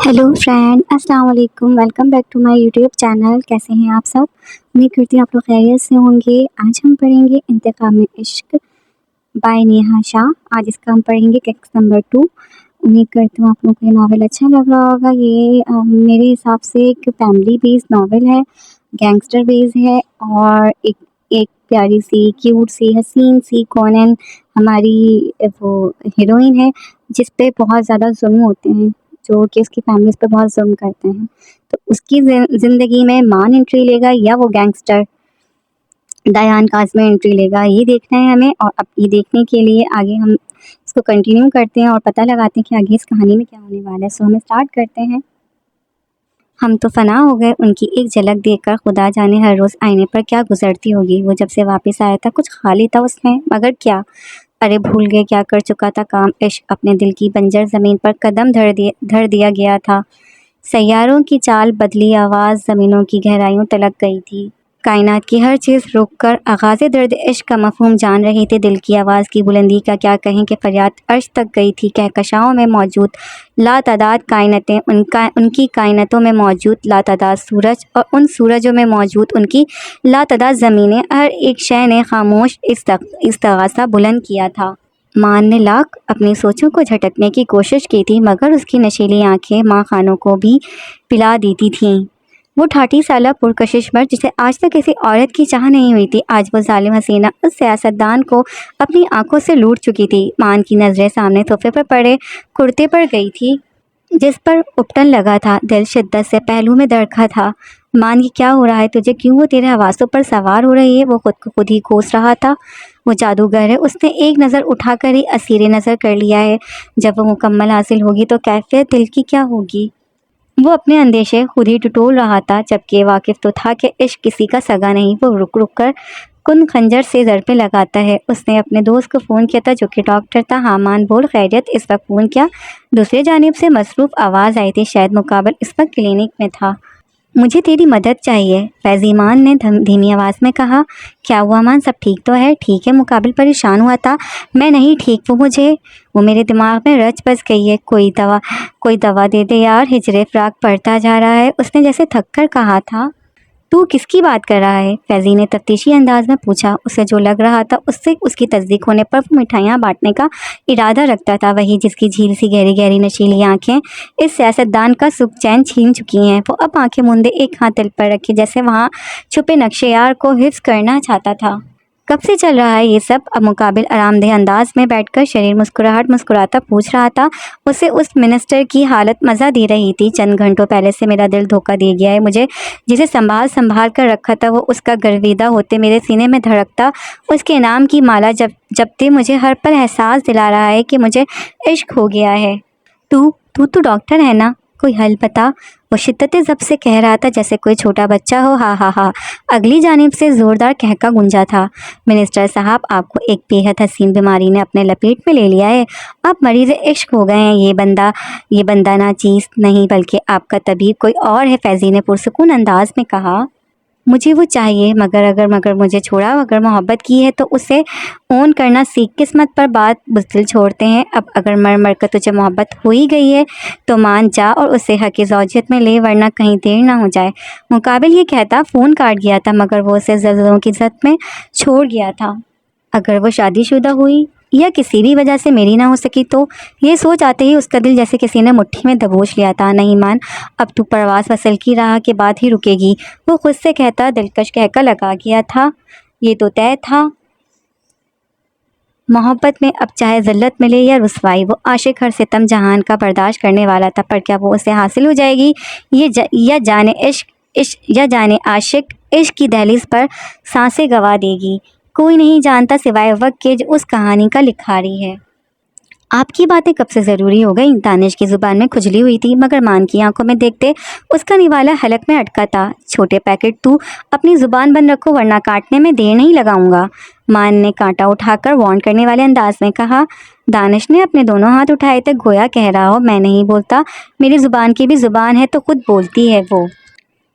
Hello friend, अस्सलाम वालेकुम। Welcome back to my YouTube channel. कैसे हैं आप सब? उम्मीद करती हूँ आप लोग खैरियत से होंगे। आज हम पढ़ेंगे इंतकाम इश्क बाय नेहा शाह। आज इसका हम पढ़ेंगे टेक्स्ट नंबर 2। उम्मीद करती हूँ आप लोगों को ये नावल अच्छा लग रहा होगा। ये मेरे हिसाब से एक फैमिली बेस्ड नावल है, गैंगस्टर बेस्ड है और एक एक प्यारी सी क्यूट सी हसीन सी कॉनन हमारी वो हीरोइन है जिस पे बहुत ज़्यादा जुल्म होते हैं, जो कि उसकी फैमिली पे बहुत जुल्म करते हैं। तो उसकी ज़िंदगी में मान एंट्री लेगा या वो गैंगस्टर दयान काज़मी एंट्री लेगा, ये देखना है हमें। और अब ये देखने के लिए आगे हम इसको कंटिन्यू करते हैं और पता लगाते हैं कि आगे इस कहानी में क्या होने वाला है। सो हम स्टार्ट करते हैं। हम तो फना हो गए उनकी एक झलक देखकर। खुदा जाने हर रोज़ आईने पर क्या गुजरती होगी। वो जब से वापस आया था कुछ खाली था उसमें, मगर क्या? अरे भूल गए क्या कर चुका था काम इश्क। अपने दिल की बंजर ज़मीन पर कदम धर दिया गया था। सैयारों की चाल बदली, आवाज़ ज़मीनों की गहराइयों तलक गई थी। कायनात की हर चीज़ रुक कर आगाज़े दर्द इश्क का मफ़हूम जान रही थी। दिल की आवाज़ की बुलंदी का क्या कहें कि फरियाद अर्श तक गई थी। कहकशाओं में मौजूद लातादाद कायनतें, उनकी कायनतों में मौजूद लातादाद सूरज और उन सूरजों में मौजूद उनकी लातादाद ज़मीनें, हर एक शय ने खामोश इस्तगासा बुलंद किया था। मान ने लाख अपनी सोचों को झटकने की कोशिश की थी, मगर उसकी नशीली आंखें माँ खानों को भी पिला देती थीं। वो ठाठी साला पुरकशिश मर्द जिसे आज तक किसी औरत की चाह नहीं हुई थी, आज वो जालिम हसीना उस सियासतदान को अपनी आंखों से लूट चुकी थी। मान की नज़रें सामने सोफे पर पड़े कुर्ते पर गई थी जिस पर उपटन लगा था। दिल शिद्दत से पहलू में धड़का था। मान, ये क्या हो रहा है तुझे? क्यों वो तेरे हवासों पर सवार हो रही है? वो खुद को खुद ही कोस रहा था। वो जादूगर है, उसने एक नज़र उठाकर ही असीरे नज़र कर लिया है। जब वो मुकम्मल हासिल होगी तो कैफियत दिल की क्या होगी? वो अपने अंदेशे खुद ही टटोल रहा था, जबकि वाकिफ तो था कि इश्क किसी का सगा नहीं। वो रुक रुक कर कुन खंजर से ज़रबे लगाता है। उसने अपने दोस्त को फ़ोन किया था जो कि डॉक्टर था। हाँ मान बोल, खैरियत? इस वक्त फ़ोन किया? दूसरी जानिब से मसरूफ़ आवाज़ आई थी। शायद मुकाबिल इस वक्त क्लिनिक में था। मुझे तेरी मदद चाहिए, फैज़ीमान ने धीमी आवाज़ में कहा। क्या हुआ मान, सब ठीक तो है? ठीक है, मुकाबिल परेशान हुआ था। मैं नहीं ठीक, वो मेरे दिमाग में रच बस गई है। कोई दवा दे दे यार, हिजरे फ़राक पड़ता जा रहा है। उसने जैसे थक कर कहा था। तू किसकी बात कर रहा है? फैज़ी ने तफ्तीशी अंदाज में पूछा। उसे जो लग रहा था उससे उसकी तस्दीक होने पर वो मिठाइयाँ बांटने का इरादा रखता था। वही जिसकी झील सी गहरी गहरी नशीली आंखें इस सियासतदान का सुख चैन छीन चुकी हैं। वो अब आंखें मूंदे एक हाथ दिल पर रखे जैसे वहाँ छुपे नक्शे यार को हिफ्ज़ करना चाहता था। कब से चल रहा है ये सब? अब मुकाबिल आरामदेह अंदाज में बैठकर शरीर मुस्कुराता पूछ रहा था। उसे उस मिनिस्टर की हालत मज़ा दे रही थी। चंद घंटों पहले से मेरा दिल धोखा दे गया है मुझे। जिसे संभाल कर रखा था वो उसका गर्विदा होते मेरे सीने में धड़कता। उसके नाम की माला जपते मुझे हर पल एहसास दिला रहा है कि मुझे इश्क हो गया है। तू तू तो डॉक्टर है ना, कोई हल बता? वो शिद्दत ज़ब्त से कह रहा था जैसे कोई छोटा बच्चा हो। हा हा हा। अगली जानिब से ज़ोरदार कहका गूंजा था। मिनिस्टर साहब, आपको एक बेहद हसीन बीमारी ने अपने लपेट में ले लिया है। आप मरीज़ इश्क हो गए हैं। ये बंदा नाचीज़ नहीं बल्कि आपका तबीब कोई और है, फैज़ी ने पुरसुकून अंदाज में कहा। मुझे वो चाहिए, मगर मुझे छोड़ा। अगर मोहब्बत की है तो उसे ओन करना सीख। किस्मत पर बात बुज़दिल छोड़ते हैं। अब अगर मर कर तुझे मोहब्बत हो ही गई है तो मान जा और उसे हक़ ज़ौजियत में ले, वरना कहीं देर ना हो जाए। मुकाबिल ये कहता फ़ोन काट गया था, मगर वो उसे ज़ल्ज़लों की ज़द में छोड़ गया था। अगर वो शादीशुदा हुई या किसी भी वजह से मेरी ना हो सकी तो? ये सोच आते ही उसका दिल जैसे किसी ने मुट्ठी में दबोच लिया था। नहीं मान, अब तू परवाज़ फसल की राह के बाद ही रुकेगी, वो खुद से कहता। दिलकश कहका लगा गया था। ये तो तय था, मोहब्बत में अब चाहे ज़िल्लत मिले या रुसवाई, वो आशिक हर सितम जहान का बर्दाश्त करने वाला था। पर क्या वो उसे हासिल हो जाएगी? या जाने आशिक इश्क की दहलीज पर सांसें गंवा देगी? कोई नहीं जानता सिवाय वक्त के जो उस कहानी का लिखारी है। आपकी बातें कब से ज़रूरी हो गई? दानिश की ज़ुबान में खुजली हुई थी, मगर मान की आंखों में देखते उसका निवाला हलक में अटका था। छोटे पैकेट, तू अपनी ज़ुबान बंद रखो वरना काटने में देर नहीं लगाऊंगा, मान ने कांटा उठाकर वार्न करने वाले अंदाज में कहा। दानिश ने अपने दोनों हाथ उठाए थे, गोया कह रहा हो मैं नहीं बोलता। मेरी ज़ुबान की भी ज़ुबान है तो खुद बोलती है वो।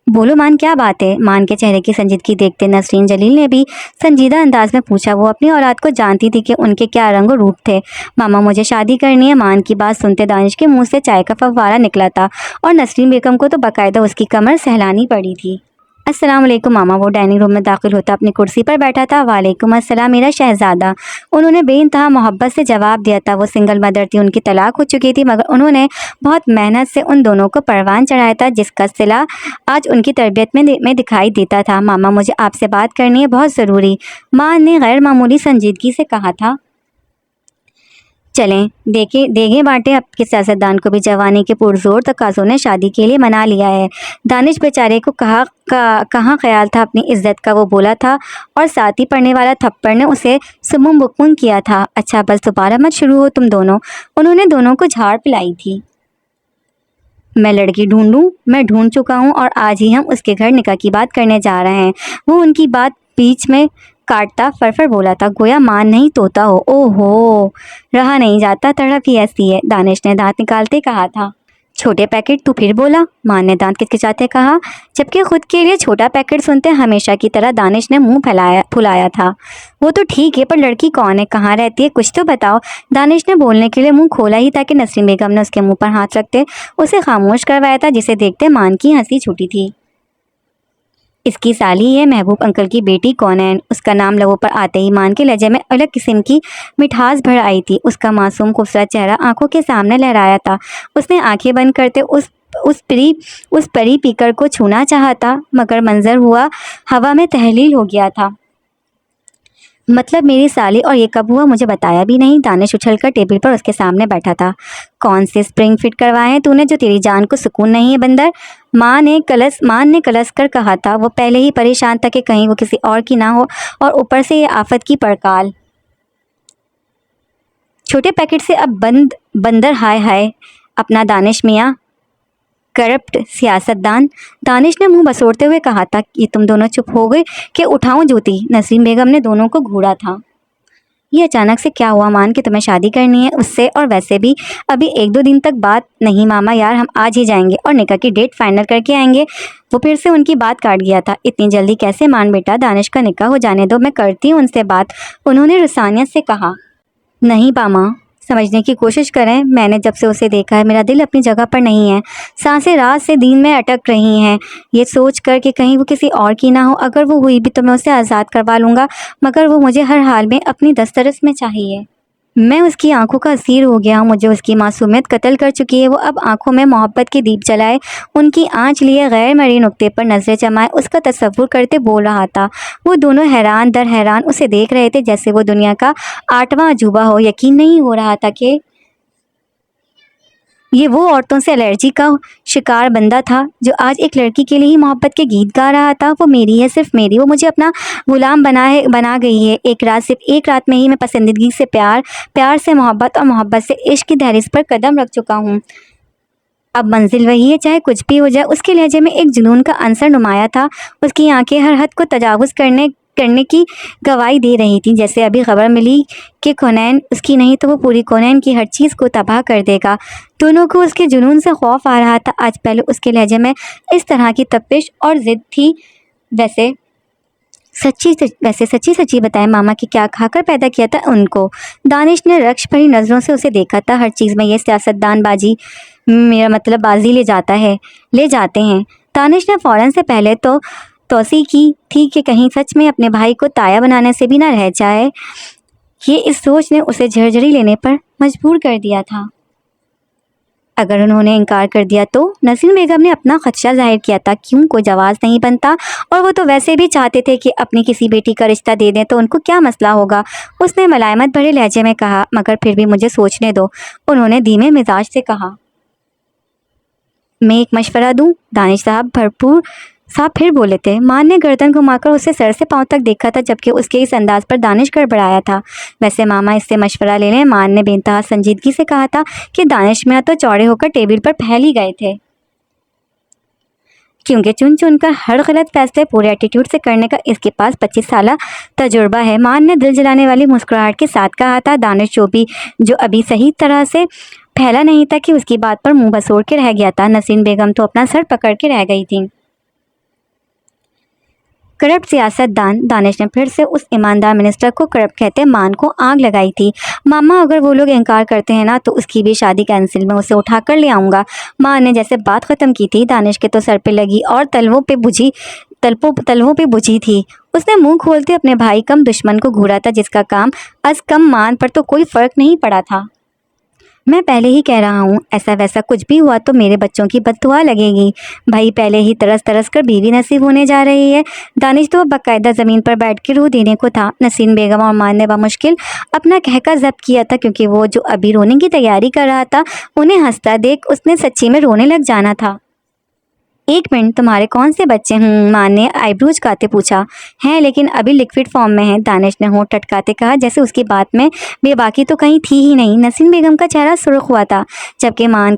بولو مان کیا بات ہے؟ مان کے چہرے کی سنجیدگی دیکھتے نسرین جلیل نے بھی سنجیدہ انداز میں پوچھا۔ وہ اپنی اولاد کو جانتی تھی کہ ان کے کیا رنگ و روپ تھے۔ ماما مجھے شادی کرنی ہے۔ مان کی بات سنتے دانش کے منہ سے چائے کا فوارہ نکلا تھا اور نسرین بیگم کو تو باقاعدہ اس کی کمر سہلانی پڑی تھی۔ السلام علیکم ماما۔ وہ ڈائننگ روم میں داخل ہوتا اپنی کرسی پر بیٹھا تھا۔ وعلیکم السلام میرا شہزادہ، انہوں نے بے انتہا محبت سے جواب دیا تھا۔ وہ سنگل مدر تھی، ان کی طلاق ہو چکی تھی، مگر انہوں نے بہت محنت سے ان دونوں کو پروان چڑھایا تھا، جس کا صلہ آج ان کی تربیت میں دکھائی دیتا تھا۔ ماما مجھے آپ سے بات کرنی ہے، بہت ضروری، ماں نے غیر معمولی سنجیدگی سے کہا تھا۔ چلیں دیگیں بانٹیں، اب کے سیاستدان کو بھی جوانی کے پرزور تقاضوں نے شادی کے لیے منا لیا ہے۔ دانش بیچارے کو کہاں خیال تھا اپنی عزت کا، وہ بولا تھا اور ساتھ ہی پڑنے والا تھپڑ نے اسے سمم بکم کیا تھا۔ اچھا بس دوبارہ مت شروع ہو تم دونوں، انہوں نے دونوں کو جھاڑ پلائی تھی۔ میں لڑکی ڈھونڈوں؟ میں ڈھونڈ چکا ہوں اور آج ہی ہم اس کے گھر نکاح کی بات کرنے جا رہے ہیں۔ وہ ان کی بات بیچ میں کاٹتا فرفر بولا تھا، گویا مان نہیں توتا ہو۔ او ہو، رہا نہیں جاتا، تڑپ ہی ایسی ہے، دانش نے دانت نکالتے کہا تھا۔ چھوٹے پیکٹ، تو پھر بولا، مان نے دانت کچکچاتے کہا، جبکہ خود کے لیے چھوٹا پیکٹ سنتے ہمیشہ کی طرح دانش نے منہ پھلایا تھا۔ وہ تو ٹھیک ہے، پر لڑکی کون ہے، کہاں رہتی ہے، کچھ تو بتاؤ۔ دانش نے بولنے کے لیے منہ کھولا ہی تھا کہ نسرین بیگم نے اس کے منہ پر ہاتھ رکھتے اسے خاموش کروایا تھا، جسے دیکھتے مان کی ہنسی چھوٹی تھی۔ اس کی سالی ہے، محبوب انکل کی بیٹی کونین۔ اس کا نام لبوں پر آتے ہی مان کے لہجے میں الگ قسم کی مٹھاس بھر آئی تھی۔ اس کا معصوم خوبصورت چہرہ آنکھوں کے سامنے لہرایا تھا۔ اس نے آنکھیں بند کرتے اس پری پیکر کو چھونا چاہا تھا، مگر منظر ہوا میں تحلیل ہو گیا تھا۔ مطلب میری سالی، اور یہ کب ہوا، مجھے بتایا بھی نہیں۔ دانش اچھل کر ٹیبل پر اس کے سامنے بیٹھا تھا۔ کون سے اسپرنگ فٹ کروائے ہیں تو نے جو تیری جان کو سکون نہیں ہے بندر، مان نے کلس کر کہا تھا۔ وہ پہلے ہی پریشان تھا کہ کہیں وہ کسی اور کی نہ ہو، اور اوپر سے یہ آفت کی پڑکال۔ چھوٹے پیکٹ سے اب بندر، ہائے ہائے اپنا دانش میاں، کرپٹ سیاستدان۔ دانش نے منہ بسوڑتے ہوئے کہا تھا، یہ تم دونوں چپ ہو گئے کہ اٹھاؤں جوتی؟ نسرین بیگم نے دونوں کو گھوڑا تھا۔ یہ اچانک سے کیا ہوا مان کہ تمہیں شادی کرنی ہے اس سے، اور ویسے بھی ابھی 1-2 دن تک بات نہیں ماما یار، ہم آج ہی جائیں گے اور نکاح کی ڈیٹ فائنل کر کے آئیں گے۔ وہ پھر سے ان کی بات کاٹ گیا تھا۔ اتنی جلدی کیسے مان بیٹا، دانش کا نکاح ہو جانے دو، میں کرتی ہوں ان سے بات، انہوں نے رسانیت سے کہا۔ نہیں باما، سمجھنے کی کوشش کریں، میں نے جب سے اسے دیکھا ہے میرا دل اپنی جگہ پر نہیں ہے، سانسیں رات سے دن میں اٹک رہی ہیں، یہ سوچ کر کہ کہیں وہ کسی اور کی نہ ہو۔ اگر وہ ہوئی بھی تو میں اسے آزاد کروا لوں گا، مگر وہ مجھے ہر حال میں اپنی دسترس میں چاہیے۔ میں اس کی آنکھوں کا اسیر ہو گیا ہوں، مجھے اس کی معصومیت قتل کر چکی ہے۔ وہ اب آنکھوں میں محبت کے دیپ جلائے، ان کی آنچ لیے غیر مرئی نقطے پر نظریں جمائے اس کا تصور کرتے بول رہا تھا۔ وہ دونوں حیران در حیران اسے دیکھ رہے تھے، جیسے وہ دنیا کا 8واں عجوبہ ہو۔ یقین نہیں ہو رہا تھا کہ یہ وہ عورتوں سے الرجی کا شکار بندہ تھا جو آج ایک لڑکی کے لیے ہی محبت کے گیت گا رہا تھا۔ وہ میری ہے، صرف میری، وہ مجھے اپنا غلام بنا گئی ہے۔ صرف ایک رات میں ہی میں پسندیدگی سے پیار سے محبت، اور محبت سے عشق کی دہلیز پر قدم رکھ چکا ہوں۔ اب منزل وہی ہے، چاہے کچھ بھی ہو جائے۔ اس کے لہجے میں ایک جنون کا عنصر نمایاں تھا، اس کی آنکھیں ہر حد کو تجاوز کرنے کی گواہی دے رہی تھی، جیسے ابھی خبر ملی کہ کونین اس کی نہیں تو وہ پوری کونین کی ہر چیز کو تباہ کر دے گا۔ دونوں کو اس کے جنون سے خوف آ رہا تھا۔ آج پہلے اس کے لہجے میں اس طرح کی تپش اور ضد تھی۔ ویسے سچی بتائیں ماما کہ کیا کھا کر پیدا کیا تھا ان کو؟ دانش نے رکش بھری نظروں سے اسے دیکھا تھا۔ ہر چیز میں یہ سیاستدان میرا مطلب بازی لے جاتے ہیں۔ دانش نے فوراً سے پہلے تو توصیح کی تھی کہ کہیں سچ میں اپنے بھائی کو تایا بنانے سے بھی نہ رہ جائے۔ یہ اس سوچ نے اسے جھرجھری لینے پر مجبور کر دیا تھا۔ اگر انہوں نے انکار کر دیا تو؟ نسرین بیگم نے اپنا خدشہ ظاہر کیا تھا۔ کیوں، کوئی جواز نہیں بنتا، اور وہ تو ویسے بھی چاہتے تھے کہ اپنی کسی بیٹی کا رشتہ دے دیں تو ان کو کیا مسئلہ ہوگا، اس نے ملائمت بھرے لہجے میں کہا۔ مگر پھر بھی مجھے سوچنے دو، انہوں نے دھیمے مزاج سے کہا۔ میں ایک مشورہ دوں؟ دانش صاحب پھر بولے تھے۔ مان نے گردن گھما کر اسے سر سے پاؤں تک دیکھا تھا، جبکہ اس کے اس انداز پر دانش گڑبڑایا تھا۔ ویسے ماما اس سے مشورہ لے لیں، مان نے بے انتہا سنجیدگی سے کہا تھا کہ دانش میاں تو چوڑے ہو کر ٹیبل پر پھیل ہی گئے تھے، کیونکہ چن کر ہر غلط فیصلے پورے ایٹیٹیوڈ سے کرنے کا اس کے پاس 25 سالہ تجربہ ہے۔ مان نے دل جلانے والی مسکراہٹ کے ساتھ کہا تھا۔ دانش جو ابھی صحیح طرح سے پھیلا نہیں تھا کہ اس کی بات پر منہ بسوڑ کے رہ گیا تھا۔ نسرین بیگم تو اپنا سر پکڑ کے رہ گئی تھی۔ करप्ट सियासतदान दानिश ने फिर से उस ईमानदार मिनिस्टर को करप्ट कहते मान को आग लगाई थी। मामा अगर वो लोग इनकार करते हैं ना तो उसकी भी शादी कैंसिल, मैं उसे उठा कर ले आऊँगा। माँ ने जैसे बात ख़त्म की थी दानिश के तो सर पे लगी और तलवों पे बुझी थी। उसने मुंह खोलते अपने भाई कम दुश्मन को घूरा था, जिसका काम अज कम मान पर तो कोई फ़र्क नहीं पड़ा था। मैं पहले ही कह रहा हूँ, ऐसा वैसा कुछ भी हुआ तो मेरे बच्चों की बददुआ लगेगी। भाई पहले ही तरस तरस कर बीवी नसीब होने जा रही है। दानिश तो बाकायदा ज़मीन पर बैठ के रो देने को था। नसीन बेगम और मान ने बामुश्किल अपना कहकर जब्त किया था, क्योंकि वो जो अभी रोने की तैयारी कर रहा था उन्हें हंसता देख उसने सच्ची में रोने लग जाना था। एक मिनट, तुम्हारे कौन से बच्चे? मान ने आईब्रोज काते पूछा। हैं, लेकिन अभी लिक्विड फॉर्म में है, दानिश ने होंठ टटकाते कहा, जैसे उसकी बात में बेबाकी तो कहीं थी ही नहीं। नसीन बेगम का चेहरा सुर्ख हुआ था, जबकि मान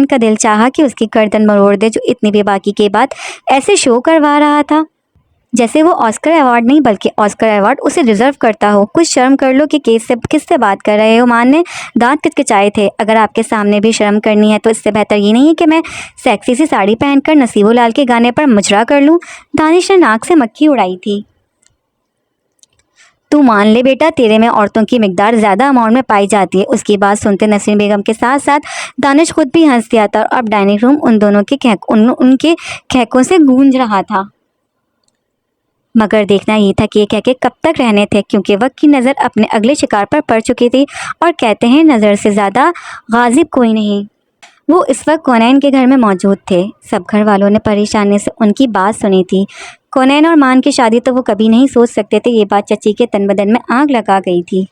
का दिल चाहा कि उसकी गर्दन मरोड़ दे, जो इतनी बेबाकी के बाद ऐसे शो करवा रहा था जैसे वो ऑस्कर अवार्ड नहीं बल्कि ऑस्कर अवार्ड उसे रिजर्व करता हो। कुछ शर्म कर लो कि किससे बात कर रहे हो? मान ने दांत किचकिचाए थे। अगर आपके सामने भी शर्म करनी है तो इससे बेहतर ये नहीं है कि मैं सेक्सी सी साड़ी पहनकर नसीबो लाल के गाने पर मुजरा कर लूं। दानिश ने नाक से मक्खी उड़ाई थी। तू मान ले बेटा, तेरे में औरतों की मिकदार ज़्यादा अमाउंट में पाई जाती है। उसकी बात सुनते नसीन बेगम के साथ साथ दानिश खुद भी हंस दिया था और अब डाइनिंग रूम उन दोनों के उनके खैकों से गूंज रहा था। मगर देखना ये था कि ये कहके कब तक रहने थे, क्योंकि वक्त की नज़र अपने अगले शिकार पर पड़ चुकी थी और कहते हैं नज़र से ज़्यादा गाजिब कोई नहीं। वो इस वक्त कोनैन के घर में मौजूद थे। सब घर वालों ने परेशानी से उनकी बात सुनी थी। कोनैन और मान की शादी तो वो कभी नहीं सोच सकते थे। ये बात चची के तन बदन में आग लगा गई थी।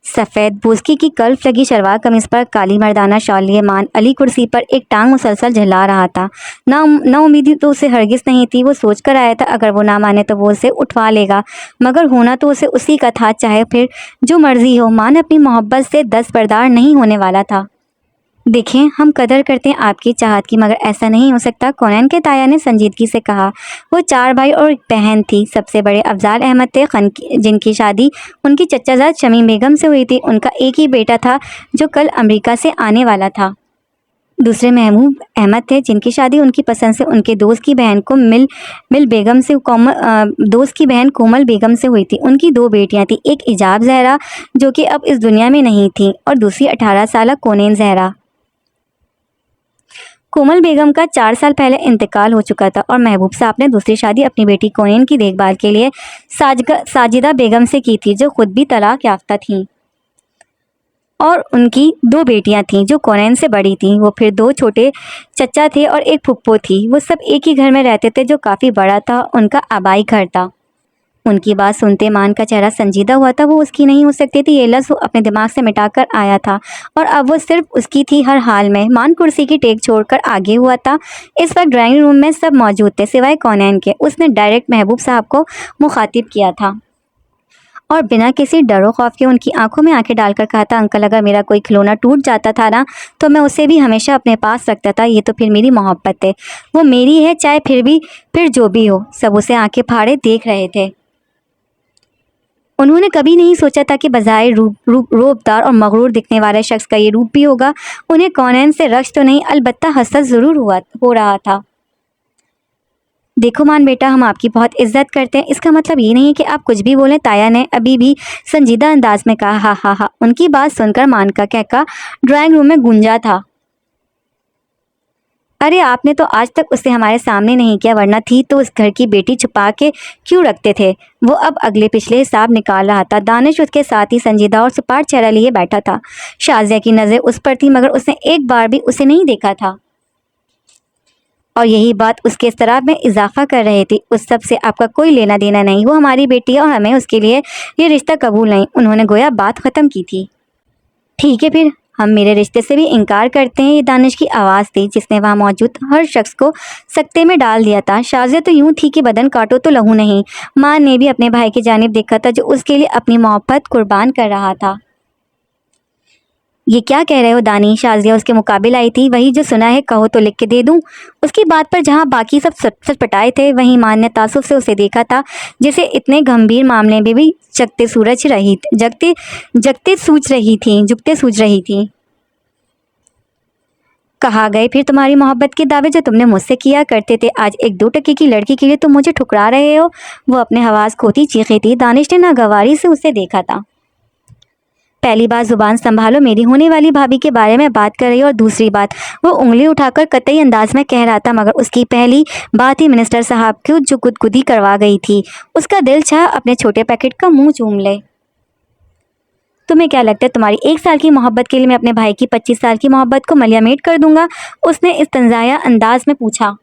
सफ़ेद बोस्की की कल्फ लगी शलवार कमीज पर काली मर्दाना शॉल लिए मान अली कुर्सी पर एक टांग मुसलसल झुला रहा था। ना उम्मीदी तो उसे हरगिज़ नहीं थी। वो सोच कर आया था अगर वो ना माने तो वो उसे उठवा लेगा, मगर होना तो उसे उसी का था, चाहे फिर जो मर्जी हो। मान अपनी मोहब्बत से दस्तबरदार नहीं होने वाला था। देखें, हम कदर करते हैं आपकी चाहत की, मगर ऐसा नहीं हो सकता, कोनैन के ताया ने संजीदगी से कहा। वो 4 भाई और एक बहन थी। सबसे बड़े अफजाल अहमद थे, जिनकी शादी उनकी चचाजाद शमीम बेगम से हुई थी। उनका एक ही बेटा था जो कल अमेरिका से आने वाला था। दूसरे महबूब अहमद थे, जिनकी शादी उनकी पसंद से उनके दोस्त की बहन कोमल बेगम से हुई थी। उनकी 2 बेटियां थी, एक इजाब जहरा जो कि अब इस दुनिया में नहीं थी और दूसरी 18 साल कोनैन जहरा। कोमल बेगम का 4 साल पहले इंतकाल हो चुका था और महबूब साहब ने दूसरी शादी अपनी बेटी कोनैन की देखभाल के लिए साजिदा बेगम से की थी, जो खुद भी तलाक याफ्ता थीं। और उनकी 2 बेटियां थीं जो कोनैन से बड़ी थीं। वो फिर 2 छोटे चचा थे और एक फुप्पो थी। वो सब एक ही घर में रहते थे, जो काफ़ी बड़ा था। उनका आबाई घर था। उनकी बात सुनते मान का चेहरा संजीदा हुआ था। वो उसकी नहीं हो सकती थी, ये लफ्ज़ वो अपने दिमाग से मिटाकर आया था और अब वो सिर्फ उसकी थी हर हाल में। मान कुर्सी की टेक छोड़कर आगे हुआ था। इस वक्त ड्राइंग रूम में सब मौजूद थे सिवाय कोनैन के। उसने डायरेक्ट महबूब साहब को मुखातिब किया था और बिना किसी डरो खौफ के उनकी आंखों में आंखें डालकर कहा था, अंकल, अगर मेरा कोई खिलौना टूट जाता था ना तो मैं उसे भी हमेशा अपने पास रखता था। ये तो फिर मेरी मोहब्बत है, वो मेरी है, चाहे फिर जो भी हो। सब उसे आंखें फाड़े देख रहे थे। उन्होंने कभी नहीं सोचा था कि बज़ाहिर रूपदार और मगरूर दिखने वाले शख्स का ये रूप भी होगा। उन्हें कोनैन से रश्क तो नहीं, अलबत्ता हसद ज़रूर हो रहा था। देखो मान बेटा, हम आपकी बहुत इज्जत करते हैं, इसका मतलब ये नहीं कि आप कुछ भी बोलें, ताया ने अभी भी संजीदा अंदाज में कहा। हा हा हा। उनकी बात सुनकर मान का कहका ड्राइंग रूम में गूंजा था। अरे आपने तो आज तक उसे हमारे सामने नहीं किया, वरना थी तो उस घर की बेटी छुपा के क्यों रखते थे? वो अब अगले पिछले हिसाब निकाल रहा था। दानिश उसके साथ ही संजीदा और सुपाट चेहरा लिए बैठा था। शाजिया की नज़र उस पर थी, मगर उसने एक बार भी उसे नहीं देखा था और यही बात उसके इज़्तिराब में इजाफा कर रही थी। उस सब से आपका कोई लेना देना नहीं, वो हमारी बेटी है और हमें उसके लिए ये रिश्ता कबूल नहीं। उन्होंने गोया बात ख़त्म की थी। ठीक है, फिर हम मेरे रिश्ते से भी इनकार करते हैं, ये दानिश की आवाज़ थी जिसने वहाँ मौजूद हर शख्स को सकते में डाल दिया था। शाजिया तो यूँ थी कि बदन काटो तो लहू नहीं। माँ ने भी अपने भाई की जानिब देखा था, जो उसके लिए अपनी मोहब्बत कुर्बान कर रहा था। ये क्या कह रहे हो दानी? शाजिया उसके मुकाबिल आई थी। वही जो सुना है, कहो तो लिख के दे दूं। उसकी बात पर जहां बाकी सब सटपटाए थे, वहीं मान ने तासुफ से उसे देखा था, जिसे इतने गंभीर मामले में भी झुकते सूझ रही थी। कहा गए फिर तुम्हारी मोहब्बत के दावे जो तुमने मुझसे किया करते थे, आज एक 2 टके की लड़की के लिए तुम मुझे ठुकरा रहे हो। वो अपने हवास खोती चीखी थी। दानिश ने नागवारी से उसे देखा था। पहली बात जुबान संभालो, मेरी होने वाली भाभी के बारे में बात कर रही हो, और दूसरी बात, वो उंगली उठाकर कतई अंदाज में कह रहा था, मगर उसकी पहली बात ही मिनिस्टर साहब को जो गुदगुदी करवा गई थी। उसका दिल चाहा अपने छोटे पैकेट का मुंह चूम ले। तुम्हें क्या लगता है तुम्हारी 1 साल की मोहब्बत के लिए मैं अपने भाई की 25 साल की मोहब्बत को मलियामेट कर दूंगा? उसने इस तंजाया अंदाज में पूछा।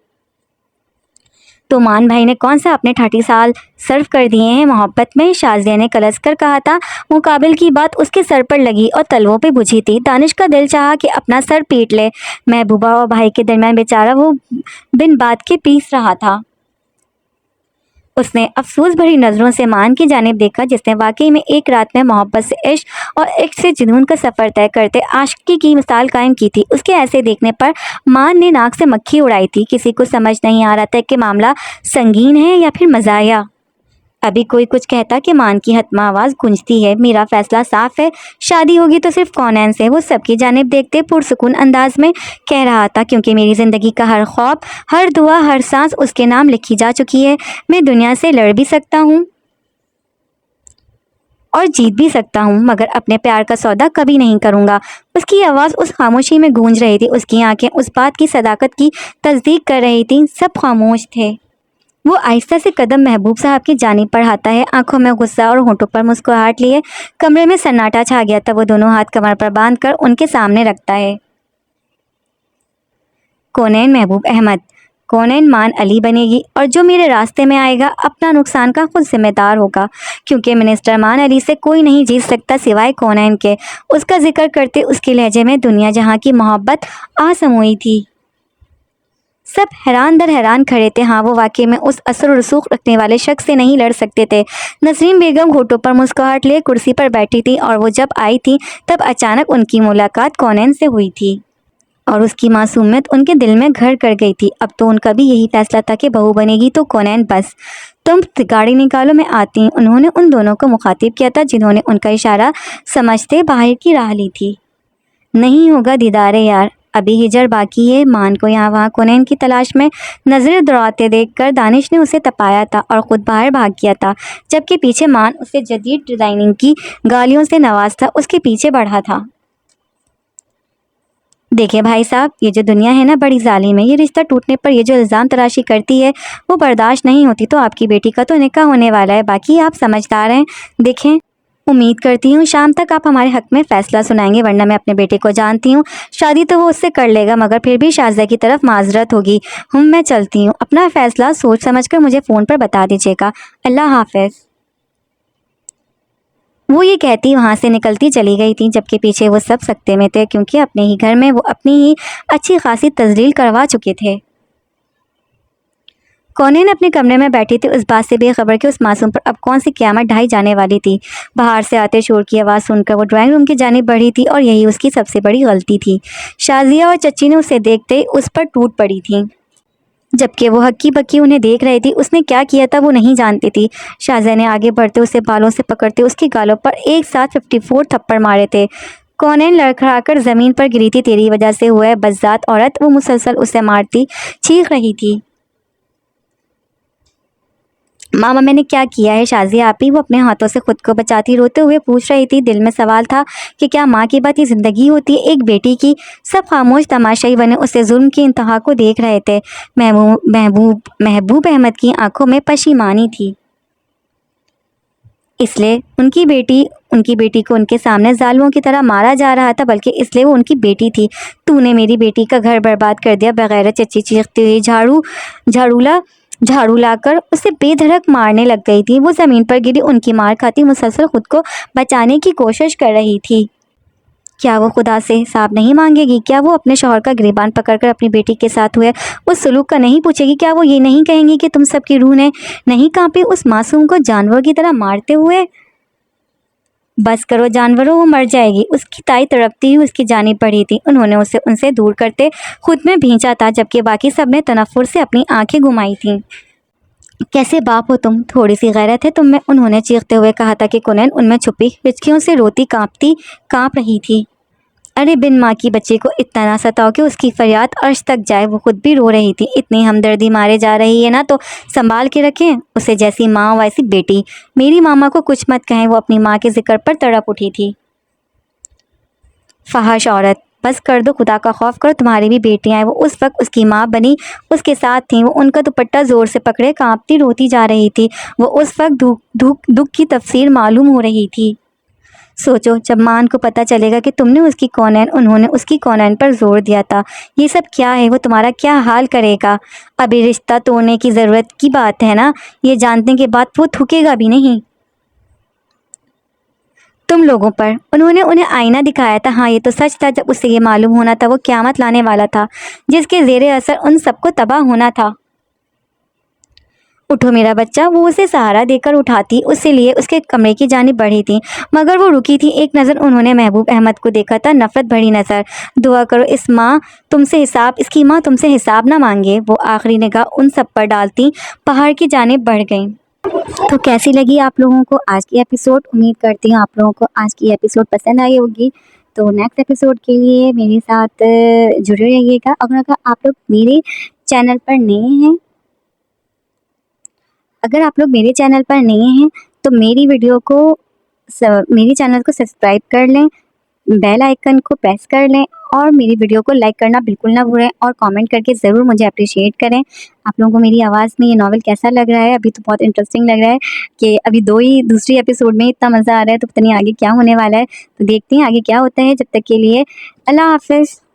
तो मान भाई ने कौन सा अपने 30 साल सर्व कर दिए हैं मोहब्बत में? शाज़िया ने कलस कर कहा था। मुकाबिल की बात उसके सर पर लगी और तलवों पे बुझी थी। दानिश का दिल चाहा कि अपना सर पीट ले। महबूबा और भाई के दरमियान बेचारा वो बिन बात के पीस रहा था। उसने अफसोस भरी नज़रों से मान की जानिब देखा, जिसने वाकई में एक रात में मोहब्बत से इश्क और इश्क से जुनून का सफ़र तय करते आशिकी की मिसाल कायम की थी। उसके ऐसे देखने पर मान ने नाक से मक्खी उड़ाई थी। किसी को समझ नहीं आ रहा था कि मामला संगीन है या फिर मज़ाया। अभी कोई कुछ कहता कि मान की हतमा आवाज़ गूंजती है, मेरा फैसला साफ है, शादी होगी तो सिर्फ कौनैन से। वो सबकी जानिब देखते पुरसुकून अंदाज में कह रहा था, क्योंकि मेरी ज़िंदगी का हर ख्वाब, हर दुआ, हर सांस उसके नाम लिखी जा चुकी है। मैं दुनिया से लड़ भी सकता हूँ और जीत भी सकता हूँ, मगर अपने प्यार का सौदा कभी नहीं करूँगा। उसकी आवाज़ उस खामोशी में गूंज रही थी। उसकी आंखें उस बात की सदाकत की तस्दीक कर रही थीं। सब खामोश थे। वो आहिस्ता से कदम महबूब साहब की जानिब बढ़ाता है, आंखों में गुस्सा और होंठों पर मुस्कुराहट लिए। कमरे में सन्नाटा छा गया था। वो दोनों हाथ कमर पर बांधकर उनके सामने रखता है। कौनैन महबूब अहमद, कौनैन मान अली बनेगी, और जो मेरे रास्ते में आएगा अपना नुकसान का खुद जिम्मेदार होगा, क्योंकि मिनिस्टर मान अली से कोई नहीं जीत सकता सिवाय कौनैन के। उसका जिक्र करते उसके लहजे में दुनिया जहाँ की मोहब्बत आ समोई थी। सब हैरान दर हैरान खड़े थे। हाँ, वो वाकई में उस असर रसूख रखने वाले शख्स से नहीं लड़ सकते थे। नसरीन बेगम होठों पर मुस्कुराहट लिए कुर्सी पर बैठी थी, और वो जब आई थी तब अचानक उनकी मुलाकात कौनैन से हुई थी, और उसकी मासूमियत उनके दिल में घर कर गई थी। अब तो उनका भी यही फैसला था कि बहू बनेगी तो कौनैन बस। तुम गाड़ी निकालो, मैं आती हूँ। उन्होंने उन दोनों को मुखातिब किया था जिन्होंने उनका इशारा समझते बाहर की राह ली थी। नहीं होगा दीदारे यार, अभी हिजर बाकी है। मान को यहाँ वहाँ कौनैन की तलाश में नजरें दौड़ाते देखकर दानिश ने उसे तपाया था और ख़ुद बाहर भाग गया था, जबकि पीछे मान उसे जदीद डिज़ाइनिंग की गालियों से नवाजता उसके पीछे बढ़ा था। देखिए भाई साहब, ये जो दुनिया है ना बड़ी जालिम है। ये रिश्ता टूटने पर ये जो इल्ज़ाम तराशी करती है वो बर्दाश्त नहीं होती। तो आपकी बेटी का तो निकाह होने वाला है, बाकी आप समझदार हैं। देखें, उम्मीद करती हूँ शाम तक आप हमारे हक़ में फ़ैसला सुनाएंगे, वरना मैं अपने बेटे को जानती हूँ, शादी तो वो उससे कर लेगा, मगर फिर भी शाज़िया की तरफ माजरत होगी। मैं चलती हूँ। अपना फ़ैसला सोच समझ कर मुझे फ़ोन पर बता दीजिएगा। अल्लाह हाफ़िज़। वो ये कहती वहाँ से निकलती चली गई थी, जबकि पीछे वो सब सकते में थे, क्योंकि अपने ही घर में वो अपनी ही अच्छी खासी तजलील करवा चुके थे। कौनैन अपने कमरे में बैठी थी, उस बात से बेखबर कि उस मासूम पर अब कौन सी क़यामत ढाई जाने वाली थी। बाहर से आते शोर की आवाज़ सुनकर वो ड्राइंग रूम की जानिब बढ़ी थी, और यही उसकी सबसे बड़ी गलती थी। शाज़िया और चच्ची ने उसे देखते ही उस पर टूट पड़ी थी, जबकि वो हक्की बक्की उन्हें देख रही थी। उसने क्या किया था वो नहीं जानती थी। शाज़िया ने आगे बढ़ते उसे बालों से पकड़ते उसके गालों पर एक साथ 54 थप्पड़ मारे थे। कौनैन लड़खड़ाकर ज़मीन पर गिरी थी। तेरी वजह से हुआ है बज़ात औरत, वो मुसलसल उसे मारती चीख रही थी। मामा मैंने क्या किया है शाज़िया आपी? वो अपने हाथों से खुद को बचाती रोते हुए पूछ रही थी। दिल में सवाल था कि क्या माँ की बात ये ज़िंदगी होती है एक बेटी की? सब खामोश तमाशाई बने उसे जुल्म की इंतहा को देख रहे थे। महबूब अहमद की आंखों में पशीमानी थी, इसलिए उनकी बेटी को उनके सामने जालिमों की तरह मारा जा रहा था, बल्कि इसलिए वो उनकी बेटी थी। तूने मेरी बेटी का घर बर्बाद कर दिया। बगैर चच्ची चीखती हुई झाड़ू लाकर उसे बेधड़क मारने लग गई थी। वो ज़मीन पर गिरी उनकी मार खाती मुसलसल खुद को बचाने की कोशिश कर रही थी। क्या वो खुदा से हिसाब नहीं मांगेगी? क्या वो अपने शौहर का गिरबान पकड़कर अपनी बेटी के साथ हुए उस सलूक का नहीं पूछेगी? क्या वो ये नहीं कहेंगी कि तुम सबकी रूह ने नहीं कांपी उस मासूम को जानवर की तरह मारते हुए? बस करो जानवरों, वो मर जाएगी। उसकी ताई तड़पती हुई उसकी जानिब बढ़ी थी। उन्होंने उसे उनसे दूर करते खुद में भींचा था, जबकि बाकी सब ने तनफ्फुर से अपनी आंखें घुमाई थीं। कैसे बाप हो तुम, थोड़ी सी गैरत है तुम में? उन्होंने चीखते हुए कहा था कि कौनैन उनमें छुपी हिचकियों से रोती कांप रही थी। ارے بن ماں کی بچے کو اتنا نہ ستاؤ کہ اس کی فریاد عرش تک جائے۔ وہ خود بھی رو رہی تھی۔ اتنی ہمدردی مارے جا رہی ہے نا تو سنبھال کے رکھیں اسے، جیسی ماں ویسی بیٹی۔ میری ماما کو کچھ مت کہیں، وہ اپنی ماں کے ذکر پر تڑپ اٹھی تھی۔ فحش عورت، بس کر دو، خدا کا خوف کرو، تمہاری بھی بیٹیاں ہیں۔ وہ اس وقت اس کی ماں بنی اس کے ساتھ تھیں۔ وہ ان کا دوپٹہ زور سے پکڑے کانپتی روتی جا رہی تھی۔ وہ اس وقت دکھ کی تفسیر معلوم ہو رہی تھی۔ سوچو جب مان کو پتہ چلے گا کہ تم نے اس کی کونین، انہوں نے اس کی کونین پر زور دیا تھا، یہ سب کیا ہے، وہ تمہارا کیا حال کرے گا؟ ابھی رشتہ توڑنے کی ضرورت کی بات ہے نا، یہ جاننے کے بعد وہ تھکے گا بھی نہیں تم لوگوں پر۔ انہوں نے انہیں آئینہ دکھایا تھا، ہاں یہ تو سچ تھا۔ جب اسے یہ معلوم ہونا تھا وہ قیامت لانے والا تھا، جس کے زیر اثر ان سب کو تباہ ہونا تھا۔ اٹھو میرا بچہ، وہ اسے سہارا دے کر اٹھاتی اسے لیے اس کے کمرے کی جانب بڑھی تھی، مگر وہ رکی تھی۔ ایک نظر انہوں نے محبوب احمد کو دیکھا تھا، نفرت بھری نظر۔ دعا کرو اس کی ماں تم سے حساب نہ مانگے۔ وہ آخری نگاہ ان سب پر ڈالتی پہاڑ کی جانب بڑھ گئیں۔ تو کیسی لگی آپ لوگوں کو آج کی ایپیسوڈ؟ امید کرتی ہوں آپ لوگوں کو آج کی ایپیسوڈ پسند آئی ہوگی۔ تو نیکسٹ ایپیسوڈ کے لیے میرے ساتھ جڑے رہیے گا۔ اگر آپ لوگ میرے چینل پر میرے چینل پر نئے ہیں تو میری چینل کو سبسکرائب کر لیں، بیل آئیکن کو پریس کر لیں اور میری ویڈیو کو لائک کرنا بالکل نہ بھولیں، اور کامنٹ کر کے ضرور مجھے اپریشیٹ کریں۔ آپ لوگوں کو میری آواز میں یہ ناول کیسا لگ رہا ہے؟ ابھی تو بہت انٹرسٹنگ لگ رہا ہے کہ ابھی دوسری ایپیسوڈ میں اتنا مزہ آ رہا ہے، تو پتہ نہیں آگے کیا ہونے والا ہے، تو دیکھتے ہیں آگے کیا ہوتا ہے۔ جب تک کے لیے اللہ حافظ۔